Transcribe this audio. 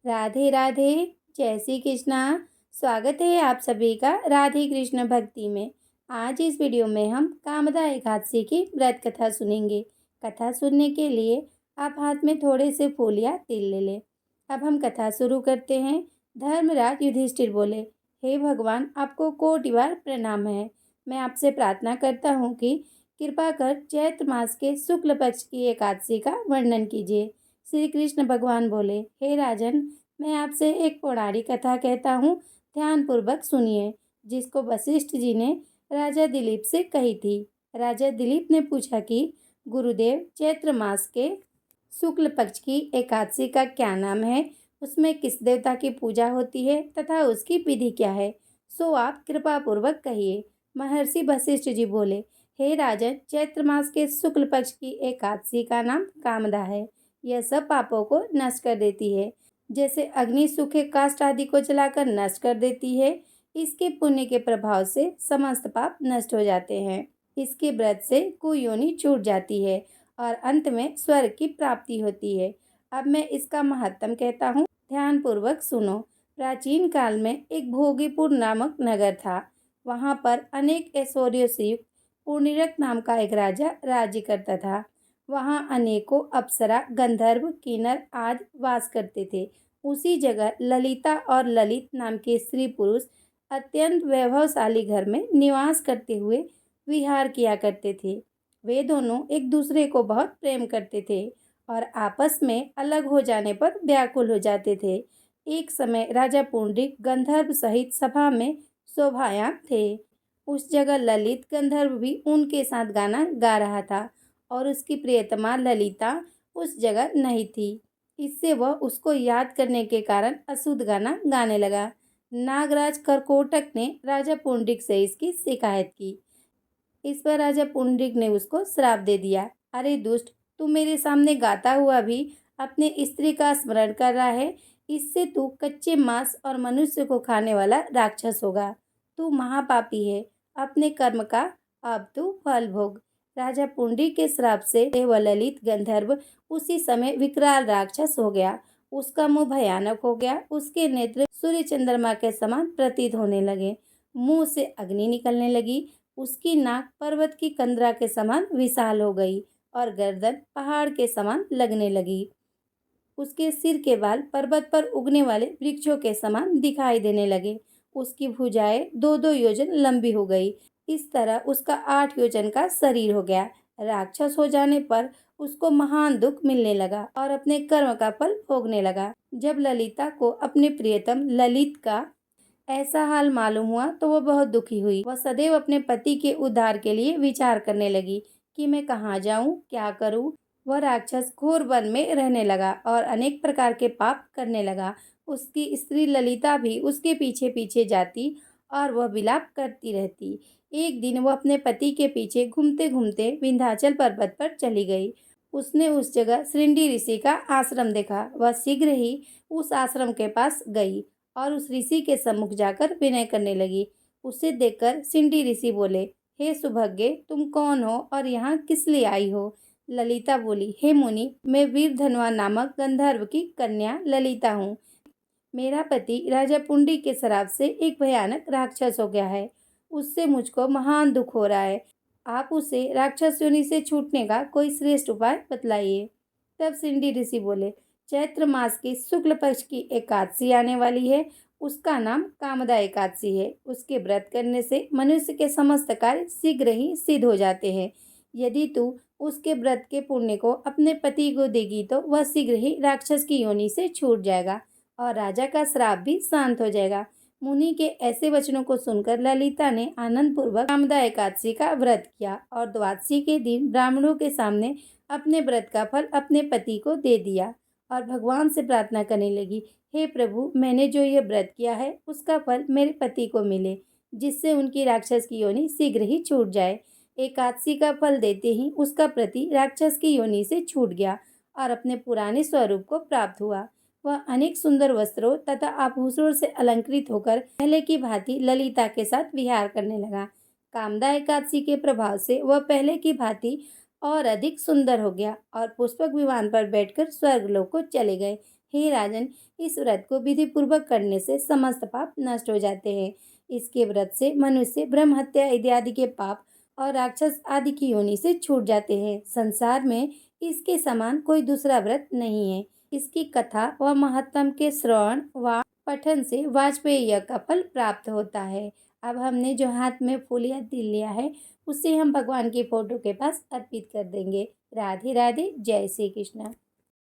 राधे राधे। जय श्री कृष्णा। स्वागत है आप सभी का राधे कृष्ण भक्ति में। आज इस वीडियो में हम कामदा एकादशी की व्रत कथा सुनेंगे। कथा सुनने के लिए आप हाथ में थोड़े से फूल या तिल ले लें। अब हम कथा शुरू करते हैं। धर्मराज युधिष्ठिर बोले, हे भगवान, आपको कोटि बार प्रणाम है। मैं आपसे प्रार्थना करता हूँ कि कृपा कर चैत्र मास के शुक्ल पक्ष की एकादशी का वर्णन कीजिए। श्री कृष्ण भगवान बोले, हे राजन, मैं आपसे एक पौराणिक कथा कहता हूँ, ध्यानपूर्वक सुनिए, जिसको वशिष्ठ जी ने राजा दिलीप से कही थी। राजा दिलीप ने पूछा कि गुरुदेव, चैत्र मास के शुक्ल पक्ष की एकादशी का क्या नाम है, उसमें किस देवता की पूजा होती है तथा उसकी विधि क्या है, सो आप कृपा पूर्वक कहिए। महर्षि वशिष्ठ जी बोले, हे राजन, चैत्र मास के शुक्ल पक्ष की एकादशी का नाम कामदा है। यह सब पापों को नष्ट कर देती है, जैसे अग्नि सूखे काष्ठ आदि को जलाकर नष्ट कर देती है। इसके पुण्य के प्रभाव से समस्त पाप नष्ट हो जाते हैं। इसके व्रत से कुयोनि छूट जाती है और अंत में स्वर्ग की प्राप्ति होती है। अब मैं इसका महत्म कहता हूँ, ध्यान पूर्वक सुनो। प्राचीन काल में एक भोगीपुर नामक नगर था। वहाँ पर अनेक ऐश्वर्यों से युक्त पुण्यरक नाम का एक राजा राज्य करता था। वहाँ अनेकों अप्सरा, गंधर्व, किन्नर आदि वास करते थे। उसी जगह ललिता और ललित नाम के स्त्री पुरुष अत्यंत वैभवशाली घर में निवास करते हुए विहार किया करते थे। वे दोनों एक दूसरे को बहुत प्रेम करते थे और आपस में अलग हो जाने पर व्याकुल हो जाते थे। एक समय राजा पुंडरीक गंधर्व सहित सभा में शोभायाम थे। उस जगह ललित गंधर्व भी उनके साथ गाना गा रहा था और उसकी प्रियतमा ललिता उस जगह नहीं थी। इससे वह उसको याद करने के कारण अशुद्ध गाना गाने लगा। नागराज करकोटक ने राजा पुंडरीक से इसकी शिकायत की। इस पर राजा पुंडरीक ने उसको श्राप दे दिया, अरे दुष्ट, तू मेरे सामने गाता हुआ भी अपने स्त्री का स्मरण कर रहा है। इससे तू कच्चे मांस और मनुष्य को खाने वाला राक्षस होगा। तू महापापी है। अपने कर्म का अब तू फल भोग। राजा पुंडरीक के श्राप से वह ललित गंधर्व उसी समय विकराल राक्षस हो गया। उसका मुंह भयानक हो गया। उसके नेत्र सूर्य चंद्रमा के समान प्रतीत होने लगे। मुंह से अग्नि निकलने लगी। उसकी नाक पर्वत की कंदरा के समान विशाल हो गई और गर्दन पहाड़ के समान लगने लगी। उसके सिर के बाल पर्वत पर उगने वाले वृक्षों के समान दिखाई देने लगे। उसकी भुजाएं 2-2 योजन लंबी हो गई। इस तरह उसका 8 योजन का शरीर हो गया। राक्षस हो जाने पर उसको महान दुख मिलने लगा और अपने कर्म का फल भोगने लगा। जब ललिता को अपने प्रियतम ललित का ऐसा हाल मालूम हुआ तो वह बहुत दुखी हुई। वह सदैव अपने पति के उद्धार के लिए विचार करने लगी कि मैं कहाँ जाऊँ, क्या करूँ। वह राक्षस घोर वन में रहने लगा और अनेक प्रकार के पाप करने लगा। उसकी स्त्री ललिता भी उसके पीछे पीछे जाती और वह विलाप करती रहती। एक दिन वह अपने पति के पीछे घूमते घूमते विंध्याचल पर्वत पर चली गई। उसने उस जगह श्रृंगी ऋषि का आश्रम देखा। वह शीघ्र ही उस आश्रम के पास गई और उस ऋषि के सम्मुख जाकर विनय करने लगी। उसे देखकर सिंडी ऋषि बोले, हे सुभगे, तुम कौन हो और यहाँ किस लिए आई हो? ललिता बोली, हे मुनि, मैं वीरधनवा नामक गंधर्व की कन्या ललिता हूँ। मेरा पति राजा पुंडी के श्राप से एक भयानक राक्षस हो गया है। उससे मुझको महान दुख हो रहा है। आप उसे राक्षस योनि से छूटने का कोई श्रेष्ठ उपाय बतलाइए। तब सिंडी ऋषि बोले, चैत्र मास की शुक्ल पक्ष की एकादशी आने वाली है। उसका नाम कामदा एकादशी है। उसके व्रत करने से मनुष्य के समस्त कार्य शीघ्र ही सिद्ध हो जाते हैं। यदि तू उसके व्रत के पुण्य को अपने पति को देगी तो वह शीघ्र ही राक्षस की योनि से छूट जाएगा और राजा का श्राप भी शांत हो जाएगा। मुनि के ऐसे वचनों को सुनकर ललिता ने आनंद पूर्वक कामदा एकादशी का व्रत किया और द्वादशी के दिन ब्राह्मणों के सामने अपने व्रत का फल अपने पति को दे दिया और भगवान से प्रार्थना करने लगी, हे प्रभु, मैंने जो यह व्रत किया है उसका फल मेरे पति को मिले, जिससे उनकी राक्षस की योनि शीघ्र ही छूट जाए। एकादशी का फल देते ही उसका पति राक्षस की योनि से छूट गया और अपने पुराने स्वरूप को प्राप्त हुआ। वह अनेक सुंदर वस्त्रों तथा आभूषणों से अलंकृत होकर पहले की भांति ललिता के साथ विहार करने लगा। कामदा एकादशी के प्रभाव से वह पहले की भांति और अधिक सुंदर हो गया और पुष्पक विमान पर बैठकर स्वर्गलोक को चले गए। हे राजन, इस व्रत को विधि पूर्वक करने से समस्त पाप नष्ट हो जाते हैं। इसके व्रत से मनुष्य ब्रह्म हत्या इत्यादि के पाप और राक्षस आदि की योनि से छूट जाते हैं। संसार में इसके समान कोई दूसरा व्रत नहीं है। इसकी कथा व महत्तम के श्रवण व पठन से वाजपेय का फल प्राप्त होता है। अब हमने जो हाथ में फूल या तिल लिया है, उसे हम भगवान की फोटो के पास अर्पित कर देंगे। राधे राधे, जय श्री कृष्ण।